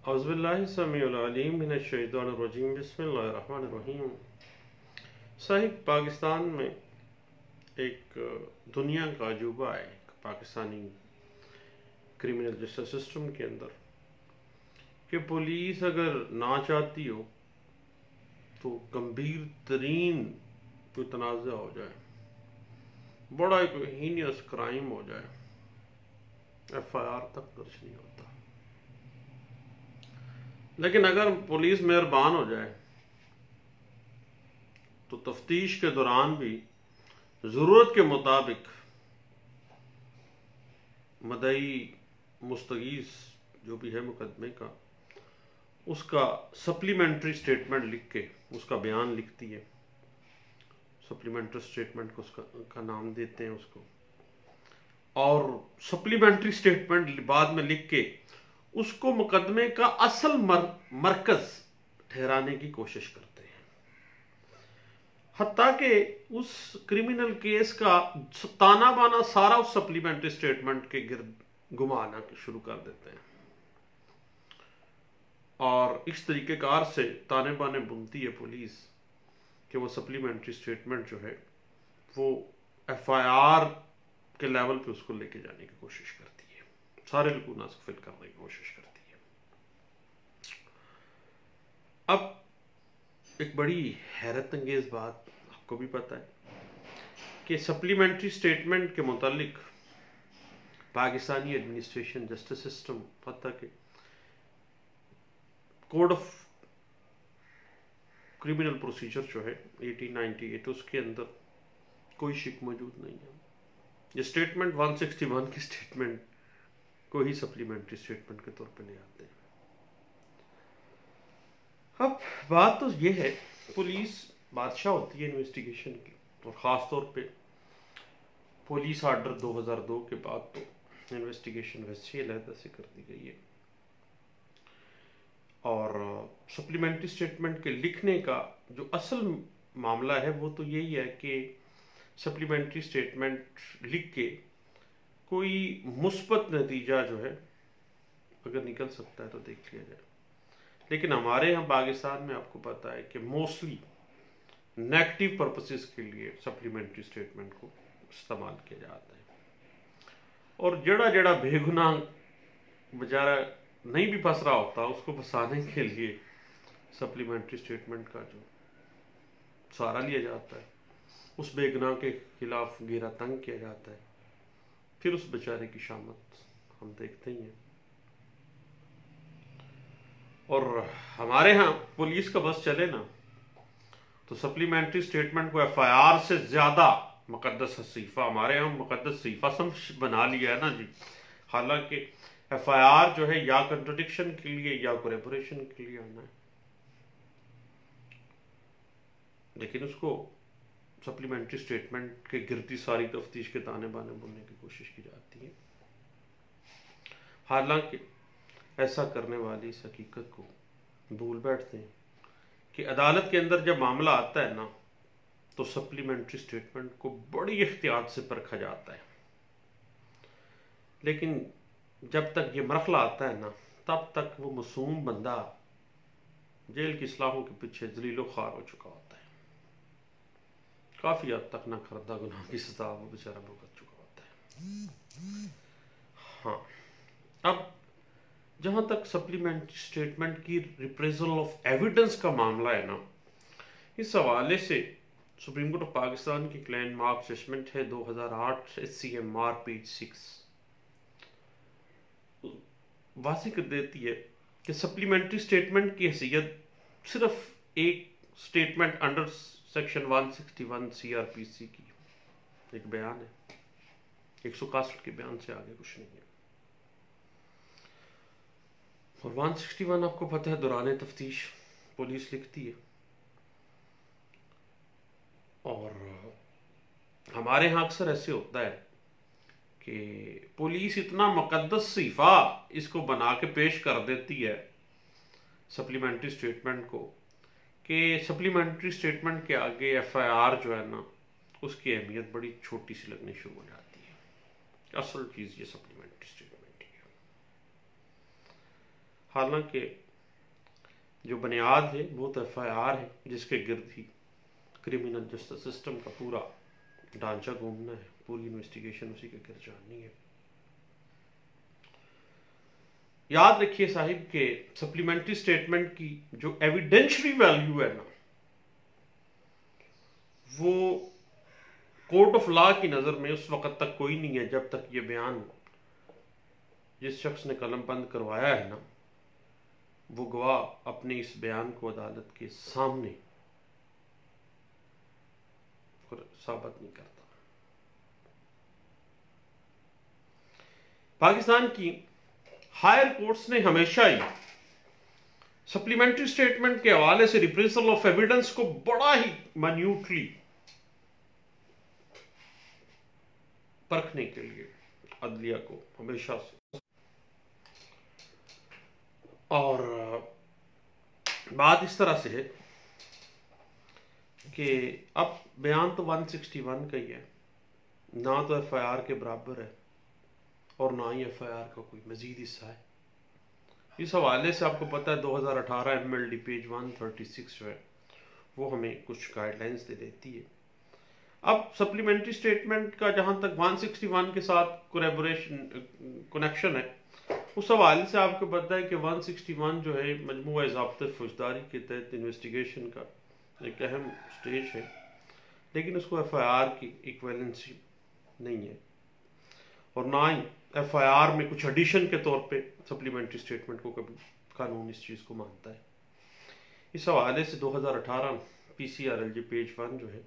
औज़ुबिल्लाहिस्समीउल-अलीम मिनश्शैतानिर्रजीम बिस्मिल्लाहिर्रहमानिर्रहीम। साहिब, पाकिस्तान में एक दुनिया का अजूबा है पाकिस्तानी क्रिमिनल जस्टिस सिस्टम के अंदर कि पुलिस अगर ना चाहती हो तो गंभीर तरीन कोई तनाज़ा हो जाए, बड़ा एक हीनियस क्राइम हो जाए, FIR तक दर्ज नहीं होता। लेकिन अगर पुलिस मेहरबान हो जाए तो तफ्तीश के दौरान भी ज़रूरत के मुताबिक मदई मुस्तगीस जो भी है मुकदमे का, उसका सप्लीमेंट्री स्टेटमेंट लिख के उसका बयान लिखती है। सप्लीमेंट्री स्टेटमेंट को उसका नाम देते हैं उसको, और सप्लीमेंट्री स्टेटमेंट बाद में लिख के उसको मुकदमे का असल मरकज ठहराने की कोशिश करते हैं। हत्ता कि उस क्रिमिनल केस का ताना बाना सारा उस सप्लीमेंट्री स्टेटमेंट के गिर्द घुमाना शुरू कर देते हैं, और इस तरीक़ेकार से ताने बाने बुनती है पुलिस कि वो सप्लीमेंट्री स्टेटमेंट जो है वो FIR के लेवल पे उसको लेके जाने की कोशिश करती है, सारे लकूना से फिल करने की कोशिश करती है। अब एक बड़ी हैरत अंगेज बात आपको भी पता है कि सप्लीमेंट्री स्टेटमेंट के मुतालिक पाकिस्तानी एडमिनिस्ट्रेशन जस्टिस सिस्टम पता कि कोड ऑफ क्रिमिनल प्रोसीजर जो है 1898 उसके अंदर कोई शिक मौजूद नहीं है। ये स्टेटमेंट 161 की स्टेटमेंट को ही सप्लीमेंट्री स्टेटमेंट के तौर पे ले आते हैं। अब बात तो ये है, पुलिस बादशाह होती है इन्वेस्टिगेशन की, और ख़ास तौर पे पुलिस आर्डर 2002 के बाद तो इन्वेस्टिगेशन वैसे ही अलहदा से कर दी गई है। और सप्लीमेंट्री स्टेटमेंट के लिखने का जो असल मामला है वो तो यही है कि सप्लीमेंट्री स्टेटमेंट लिख के कोई मुस्बत नतीजा जो है अगर निकल सकता है तो देख लिया जाए। लेकिन हमारे यहाँ पाकिस्तान में आपको पता है कि मोस्टली नेगेटिव पर्पसेस के लिए सप्लीमेंट्री स्टेटमेंट को इस्तेमाल किया जाता है, और जड़ा जड़ा बेगुनाह बेचारा नहीं भी फंस रहा होता उसको फंसाने के लिए सप्लीमेंट्री स्टेटमेंट का जो सहारा लिया जाता है, उस बेगुनाह के खिलाफ घेरा तंग किया जाता है, फिर उस बेचारे की शामत हम देखते ही हैं। और हमारे यहाँ पुलिस का बस चले ना तो सप्लीमेंट्री स्टेटमेंट को FIR से ज्यादा मुकद्दस सहीफा, हमारे यहाँ मुकद्दस सहीफा सब बना लिया है ना जी। हालांकि FIR जो है या कंट्रोडिक्शन के लिए या कोलैबोरेशन के लिए आना है, लेकिन उसको सप्लीमेंट्री स्टेटमेंट के गिरती सारी तफ्तीश के ताने बाने बुनने की कोशिश की जाती है। हालांकि ऐसा करने वाली इस हकीकत को भूल बैठते हैं कि अदालत के अंदर जब मामला आता है ना तो सप्लीमेंट्री स्टेटमेंट को बड़ी एहतियात से परखा जाता है, लेकिन जब तक ये मरहला आता है ना तब तक वो मासूम बंदा जेल की सलाखों के पीछे जलीलो ख्वार हो चुका होता है। काफी हद तक ना करदा गुनाह की सजा वो बेचारा भुगत चुका होता है। हाँ, अब जहां तक सप्लीमेंट्री स्टेटमेंट की रिप्रेजल ऑफ एविडेंस का मामला है ना, इस हवाले से सुप्रीम कोर्ट ऑफ पाकिस्तान की लैंडमार्क जजमेंट है 2008 SCMR पेज 6 वाज़ेह कर देती है कि सप्लीमेंट्री स्टेटमेंट की हैसियत सिर्फ एक स्टेटमेंट अंडर सेक्शन 161 CRPC की एक बयान है, 161 के बयान से आगे कुछ नहीं है। और 161 आपको पता है दौरान तफ्तीश पुलिस लिखती है, और हमारे यहाँ अक्सर ऐसे होता है कि पुलिस इतना मुकद्दस सहीफा इसको बना के पेश कर देती है सप्लीमेंट्री स्टेटमेंट को कि सप्लीमेंट्री स्टेटमेंट के आगे FIR जो है ना उसकी अहमियत बड़ी छोटी सी लगनी शुरू हो जाती है। असल चीज़ ये सप्लीमेंट्री स्टेटमेंट है। हालांकि जो बुनियाद है वो तो FIR है, जिसके गिर्द ही क्रिमिनल जस्टिस सिस्टम का पूरा ढांचा घूमना है, पूरी इन्वेस्टिगेशन उसी के गिर्द जाननी है। याद रखिए साहिब के सप्लीमेंट्री स्टेटमेंट की जो एविडेंशियरी वैल्यू है ना, वो कोर्ट ऑफ लॉ की नज़र में उस वक्त तक कोई नहीं है जब तक ये बयान जिस शख्स ने कलम बंद करवाया है ना, वो गवाह अपने इस बयान को अदालत के सामने साबित नहीं करता। पाकिस्तान की हायर कोर्ट्स ने हमेशा ही सप्लीमेंट्री स्टेटमेंट के हवाले से रिप्रेजल ऑफ एविडेंस को बड़ा ही माइन्यूटली परखने के लिए अदलिया को हमेशा से, और बात इस तरह से है कि अब बयान तो 161 का ही है, ना तो FIR के बराबर है और ना ही FIR का कोई मजीद हिस्सा है। इस हवाले से आपको पता है 2018 MLD पेज 136 जो है वो हमें कुछ गाइडलाइंस दे देती है। अब सप्लीमेंट्री स्टेटमेंट का जहां तक 161 के साथ कनेक्शन है, उस हवाले से आपको पता है कि 161 जो है मजमूआ ज़ाब्ते फौजदारी के तहत इन्वेस्टिगेशन का एक अहम स्टेज है, लेकिन उसको FIR की इक्विवेलेंसी नहीं है और ना ही FIR में कुछ एडिशन के तौर पे सप्लीमेंट्री स्टेटमेंट को कभी कानून इस चीज़ को मानता है। इस हवाले से 2018 PCRLG पेज 1 जो है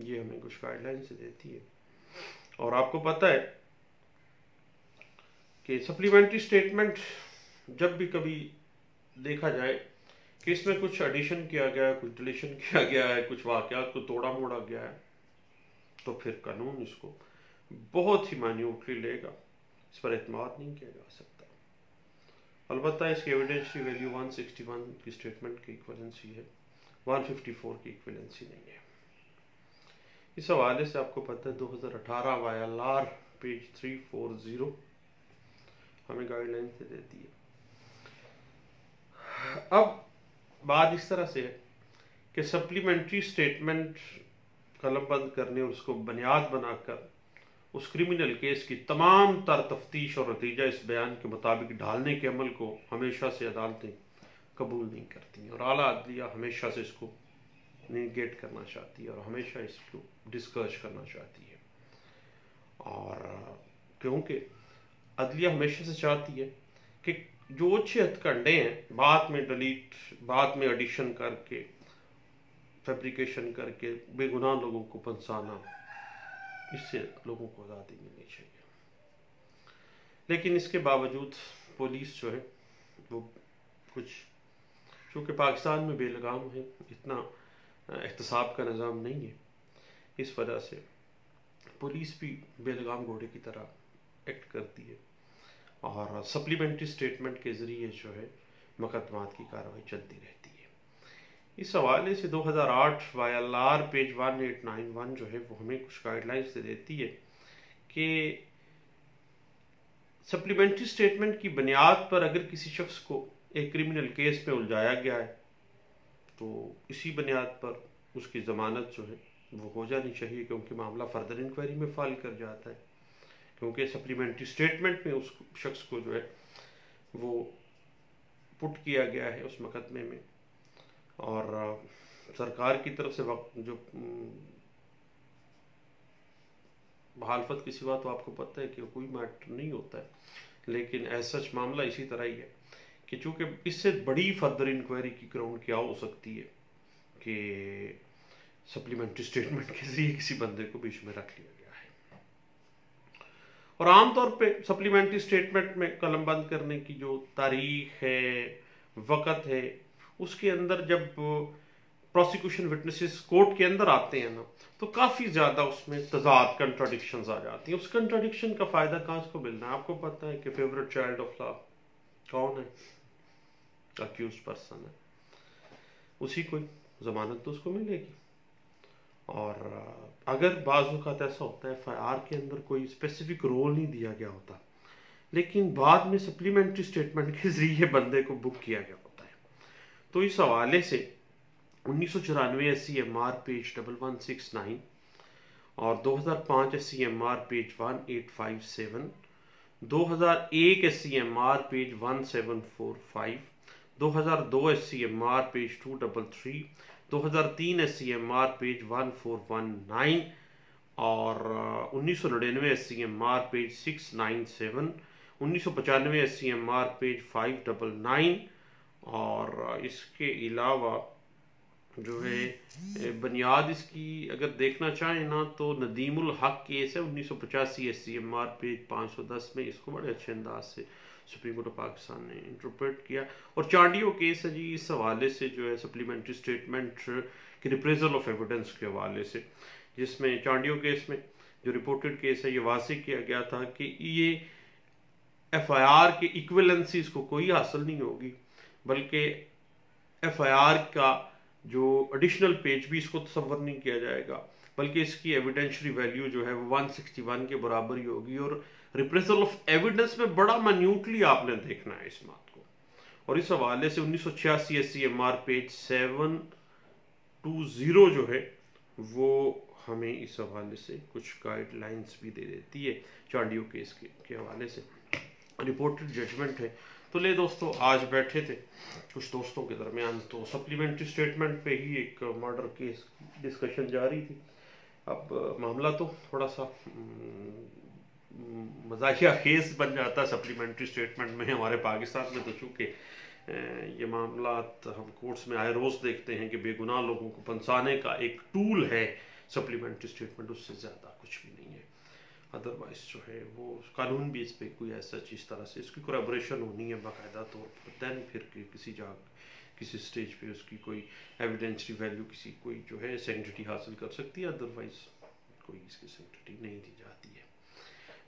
ये हमें कुछ गाइडलाइन से देती है। और आपको पता है कि सप्लीमेंट्री स्टेटमेंट जब भी कभी देखा जाए कि इसमें कुछ एडिशन किया गया है, कुछ डिलीशन किया गया है, कुछ वाकयात को तोड़ा मोड़ा गया है, तो फिर कानून इसको बहुत ही मान्यूटली लेगा, इस पर एतमाद नहीं किया जा सकता। अलबत्ता इसकी एविडेंशियरी वैल्यू 161 की स्टेटमेंट की इक्विवेलेंसी है, 154 की इक्विवेलेंसी नहीं है। इस हवाले से आपको पता है 2018 YLR पेज 340 हमें गाइडलाइन दे देती है। अब बात इस तरह से है कि सप्लीमेंट्री स्टेटमेंट कलमबंद करने और उसको बुनियाद बनाकर उस क्रिमिनल केस की तमाम तर तफ्तीश और नतीजा इस बयान के मुताबिक ढालने के अमल को हमेशा से अदालतें कबूल नहीं करती और आला अदलिया हमेशा से इसको निगेट करना चाहती है और हमेशा इसको डिस्करेज करना चाहती है। और क्योंकि अदलिया हमेशा से चाहती है कि जो अच्छे हथकंडे हैं बाद में डिलीट, बाद में एडिशन करके, फैब्रिकेशन करके बेगुनाह लोगों को फंसाना, इससे लोगों को आज़ादी मिलनी चाहिए। लेकिन इसके बावजूद पुलिस जो है वो कुछ, चूँकि पाकिस्तान में बेलगाम है, इतना एहतसाब का निज़ाम नहीं है, इस वजह से पुलिस भी बेलगाम घोड़े की तरह एक्ट करती है और सप्लीमेंट्री स्टेटमेंट के ज़रिए जो है मुकदमात की कार्रवाई चलती रहती है। इस हवाले से 2008 YLR पेज 1891 जो है वो हमें कुछ गाइडलाइंस दे देती है कि सप्लीमेंट्री स्टेटमेंट की बुनियाद पर अगर किसी शख्स को एक क्रिमिनल केस में उलझाया गया है तो इसी बुनियाद पर उसकी ज़मानत जो है वो हो जानी चाहिए, क्योंकि मामला फर्दर इंक्वायरी में फाइल कर जाता है, क्योंकि सप्लीमेंट्री स्टेटमेंट में उस शख्स को जो है वो पुट किया गया है उस मुकदमे में। और सरकार की तरफ से वक्त जो मुखालफत की सिवा तो आपको पता है कि कोई मैटर नहीं होता है, लेकिन ऐसा सच मामला इसी तरह ही है कि चूँकि इससे बड़ी फर्दर इंक्वायरी की ग्राउंड क्या हो सकती है कि सप्लीमेंट्री स्टेटमेंट के जरिए किसी बंदे को बीच में रख लिया गया है। और आमतौर पे सप्लीमेंट्री स्टेटमेंट में कलमबंद करने की जो तारीख है, वक़्त है, उसके अंदर जब प्रोसिक्यूशन विटनेसेस कोर्ट के अंदर आते हैं ना, तो काफ़ी ज़्यादा उसमें तजाद कंट्राडिक्शंस आ जाती हैं। उस कंट्राडिक्शन का फ़ायदा कहाँ से को मिलना है? आपको पता है कि फेवरेट चाइल्ड ऑफ लॉ कौन है? अक्यूज पर्सन है, उसी को ज़मानत तो उसको मिलेगी। और अगर बाज़ औक़ात ऐसा होता है FIR के अंदर कोई स्पेसिफिक रोल नहीं दिया गया होता लेकिन बाद में सप्लीमेंट्री स्टेटमेंट के जरिए बंदे को बुक किया गया होता है। तो इस हवाले से 1994 SCMR पेज 1169 और 2005 SCMR page 1857, 2001 SCMR page 1745, 2002 SCMR page 233, 2003 SCMR page 1419 और 1999 SCMR पेज 697, 1995 SCMR पेज 599 और इसके अलावा जो है बुनियाद इसकी अगर देखना चाहें ना तो नदीमुल हक केस है 1985 SCMR पेज 510 में। इसको बड़े अच्छे अंदाज से सुप्रीम कोर्ट ऑफ पाकिस्तान ने इंटरप्रेट किया। और चांडियो केस है जी, इस हवाले से जो है सप्लीमेंट्री स्टेटमेंट के रिप्रेजल ऑफ एविडेंस के हवाले से, जिसमें चांडियो केस में जो रिपोर्टेड केस है ये वाज़ेह किया गया था कि ये FIR के इक्विवेलेंसीज को कोई हासिल नहीं होगी, बल्कि FIR का जो एडिशनल पेज भी इसको तस्वर नहीं किया जाएगा, बल्कि इसकी एविडेंशरी वैल्यू जो है वो 161 के बराबर ही होगी। और रिप्रेजल ऑफ एविडेंस में बड़ा मान्यूटली आपने देखना है इस बात को। और इस हवाले से 1986 SCMR पेज 720 जो है वो हमें इस हवाले से कुछ गाइडलाइंस भी दे देती है चांडियो केस के हवाले से, रिपोर्टेड जजमेंट है। तो ले दोस्तों, आज बैठे थे कुछ दोस्तों के दरमियान, तो सप्लीमेंट्री स्टेटमेंट पे ही एक मर्डर केस डिस्कशन जारी थी। अब मामला तो थोड़ा सा मजाकिया खेज बन जाता है सप्लीमेंट्री स्टेटमेंट में हमारे पाकिस्तान में, तो चूँकि ये मामला हम कोर्ट्स में आए रोज़ देखते हैं कि बेगुनाह लोगों को फंसाने का एक टूल है सप्लीमेंट्री स्टेटमेंट, उससे ज़्यादा कुछ भी नहीं है। अदरवाइज जो है वो कानून भी इस पर कोई ऐसा चीज़ तरह से इसकी कोलैबोरेशन होनी है बाकायदा तौर पर, दैन फिर किसी स्टेज पे उसकी कोई एविडेंशरी वैल्यू किसी कोई जो है सैंक्टिटी हासिल कर सकती है, अदरवाइज कोई इसकी सैंक्टिटी नहीं दी जाती है।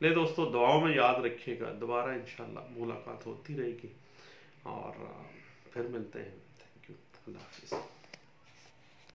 ले दोस्तों, दुआओं में याद रखिएगा, दोबारा इंशाल्लाह मुलाकात होती रहेगी और फिर मिलते हैं। थैंक यू, अल्लाह हाफिज़।